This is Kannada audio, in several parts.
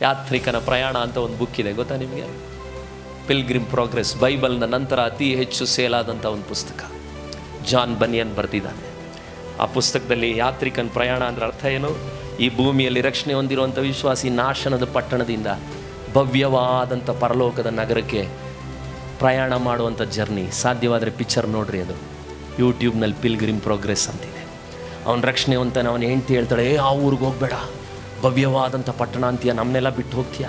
ಯಾತ್ರಿಕನ ಪ್ರಯಾಣ ಅಂತ ಒಂದು ಬುಕ್ ಇದೆ, ಗೊತ್ತಾ ನಿಮಗೆ? Pilgrim progress. ಬೈಬಲ್ನ ನಂತರ ಅತಿ ಹೆಚ್ಚು ಸೇಲ್ ಆದಂಥ ಒಂದು ಪುಸ್ತಕ. ಜಾನ್ ಬನಿಯನ್ ಬರೆದಿದ್ದಾನೆ. ಆ ಪುಸ್ತಕದಲ್ಲಿ ಯಾತ್ರಿಕನ ಪ್ರಯಾಣ ಅಂದರೆ ಅರ್ಥ ಏನು? ಈ ಭೂಮಿಯಲ್ಲಿ ರಕ್ಷಣೆ ಹೊಂದಿರುವಂಥ ವಿಶ್ವಾಸಿ ನಾಶನದ ಪಟ್ಟಣದಿಂದ ಭವ್ಯವಾದಂಥ ಪರಲೋಕದ ನಗರಕ್ಕೆ ಪ್ರಯಾಣ ಮಾಡುವಂಥ ಜರ್ನಿ. ಸಾಧ್ಯವಾದರೆ ಪಿಕ್ಚರ್ ನೋಡ್ರಿ, ಅದು ಯೂಟ್ಯೂಬ್ನಲ್ಲಿ ಪಿಲ್ಗ್ರಿಮ್ ಪ್ರೋಗ್ರೆಸ್ ಅಂತಿದೆ. ಅವನ ರಕ್ಷಣೆ ಹೊಂತಾನೆ. ಅವನ ಹೆಂಡ್ತಿ ಹೇಳ್ತಾಳೆ, ಆ ಊರಿಗೆ ಹೋಗ್ಬೇಡ, ಭವ್ಯವಾದಂಥ ಪಟ್ಟಣ ಅಂತೀಯ, ನಮ್ಮನ್ನೆಲ್ಲ ಬಿಟ್ಟು ಹೋಗ್ತೀಯ.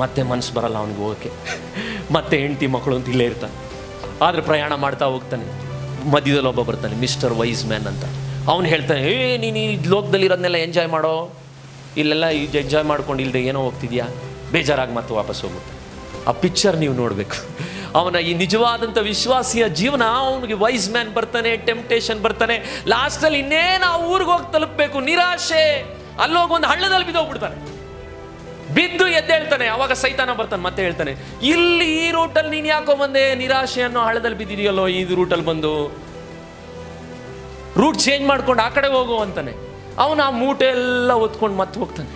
ಮತ್ತೆ ಮನಸ್ಸು ಬರಲ್ಲ ಅವನಿಗೆ ಹೋಗೋಕ್ಕೆ. ಮತ್ತೆ ಹೆಂಡ್ತಿ ಮಕ್ಕಳು ಅಂತ ಇಲ್ಲೇ ಇರ್ತಾನೆ. ಆದರೆ ಪ್ರಯಾಣ ಮಾಡ್ತಾ ಹೋಗ್ತಾನೆ. ಮಧ್ಯದಲ್ಲಿ ಒಬ್ಬ ಬರ್ತಾನೆ, ಮಿಸ್ಟರ್ ವೈಸ್ ಮ್ಯಾನ್ ಅಂತ. ಅವನು ಹೇಳ್ತಾನೆ, ನೀನು ಈ ಲೋಕದಲ್ಲಿರೋದನ್ನೆಲ್ಲ ಎಂಜಾಯ್ ಮಾಡೋ, ಇಲ್ಲೆಲ್ಲ ಎಂಜಾಯ್ ಮಾಡ್ಕೊಂಡು ಇಲ್ಲದೆ ಏನೋ ಹೋಗ್ತಿದ್ಯಾ, ಬೇಜಾರಾಗಿ ಮತ್ತೆ ವಾಪಸ್ ಹೋಗುತ್ತೆ. ಆ ಪಿಕ್ಚರ್ ನೀವು ನೋಡಬೇಕು. ಅವನ ಈ ನಿಜವಾದಂಥ ವಿಶ್ವಾಸಿಯ ಜೀವನ. ಅವನಿಗೆ ವೈಸ್ ಮ್ಯಾನ್ ಬರ್ತಾನೆ, ಟೆಂಪ್ಟೇಷನ್ ಬರ್ತಾನೆ. ಲಾಸ್ಟಲ್ಲಿ ಇನ್ನೇನು ಆ ಊರಿಗೆ ಹೋಗಿ ತಲುಪಬೇಕು, ನಿರಾಶೆ. ಅಲ್ಲೋಗಿ ಒಂದು ಹಳ್ಳದಲ್ಲಿ ಬಿದ್ದೋಗ್ಬಿಡ್ತಾನೆ. ಬಿದ್ದು ಎದ್ದೇಳ್ತಾನೆ. ಅವಾಗ ಸೈತಾನ ಬರ್ತಾನೆ, ಮತ್ತೆ ಹೇಳ್ತಾನೆ, ಇಲ್ಲಿ ಈ ರೂಟಲ್ಲಿ ನೀನು ಯಾಕೋ ಬಂದೆ, ನಿರಾಶೆ ಅನ್ನೋ ಹಳ್ಳದಲ್ಲಿ ಬಿದ್ದಿದೆಯಲ್ಲೋ, ಈ ರೂಟಲ್ಲಿ ಬಂದು ರೂಟ್ ಚೇಂಜ್ ಮಾಡ್ಕೊಂಡು ಆ ಕಡೆ ಹೋಗು ಅಂತಾನೆ. ಅವನು ಆ ಮೂಟೆ ಎಲ್ಲ ಹೊತ್ಕೊಂಡು ಮತ್ತೆ ಹೋಗ್ತಾನೆ.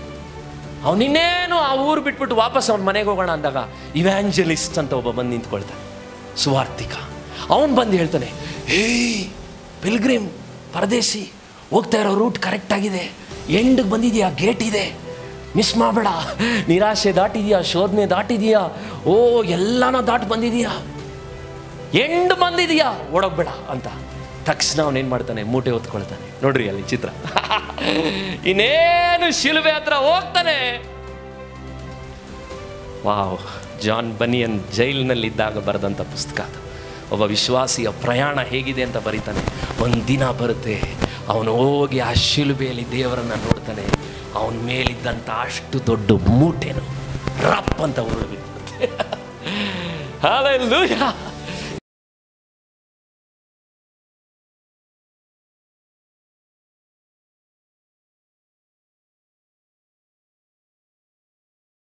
ಅವನಿನ್ನೇನು ಆ ಊರು ಬಿಟ್ಬಿಟ್ಟು ವಾಪಸ್ ಅವ್ನ ಮನೆಗೆ ಹೋಗೋಣ ಅಂದಾಗ ಇವ್ಯಾಂಜಲಿಸ್ಟ್ ಅಂತ ಒಬ್ಬ ಬಂದು ನಿಂತ್ಕೊಳ್ತಾನೆ, ಸುವಾರ್ತಿಕ. ಅವನು ಬಂದು ಹೇಳ್ತಾನೆ, ಪಿಲ್ಗ್ರಿಮ್ ಪರದೇಶಿ, ಹೋಗ್ತಾ ಇರೋ ರೂಟ್ ಕರೆಕ್ಟಾಗಿದೆ, ಎಂಡಿಗೆ ಬಂದಿದೆಯಾ, ಗೇಟ್ ಇದೆ, ಮಿಸ್ ಮಾಡಬೇಡ. ನಿರಾಶೆ ದಾಟಿದೆಯಾ, ಶೋಧನೆ ದಾಟಿದೆಯಾ, ಎಲ್ಲನೂ ದಾಟಿ ಬಂದಿದೆಯಾ, ಎಂಡ್ ಬಂದಿದೆಯಾ, ಓಡೋಗ್ಬೇಡ ಅಂತ. ತಕ್ಷಣ ಅವನೇನು ಮಾಡ್ತಾನೆ, ಮೂಟೆ ಹೊತ್ಕೊಳ್ತಾನೆ. ನೋಡ್ರಿ ಅಲ್ಲಿ ಚಿತ್ರ. ಇನ್ನೇನು ಶಿಲುಬೆ ಹತ್ರ ಹೋಗ್ತಾನೆ. ವಾವ್! ಜಾನ್ ಬನಿಯನ್ ಜೈಲಿನಲ್ಲಿದ್ದಾಗ ಬರೆದಂಥ ಪುಸ್ತಕ ಅದು. ಒಬ್ಬ ವಿಶ್ವಾಸಿಯ ಪ್ರಯಾಣ ಹೇಗಿದೆ ಅಂತ ಬರೀತಾನೆ. ಒಂದು ದಿನ ಬರುತ್ತೆ, ಅವನು ಹೋಗಿ ಆ ಶಿಲುಬೆಯಲ್ಲಿ ದೇವರನ್ನು ನೋಡ್ತಾನೆ. ಅವನ ಮೇಲಿದ್ದಂಥ ಅಷ್ಟು ದೊಡ್ಡ ಮೂಟೆನು ರಪ್ ಅಂತ ಉರುಳು ಬಿಡುತ್ತೆ. ಹಲ್ಲೆಲೂಯಾ!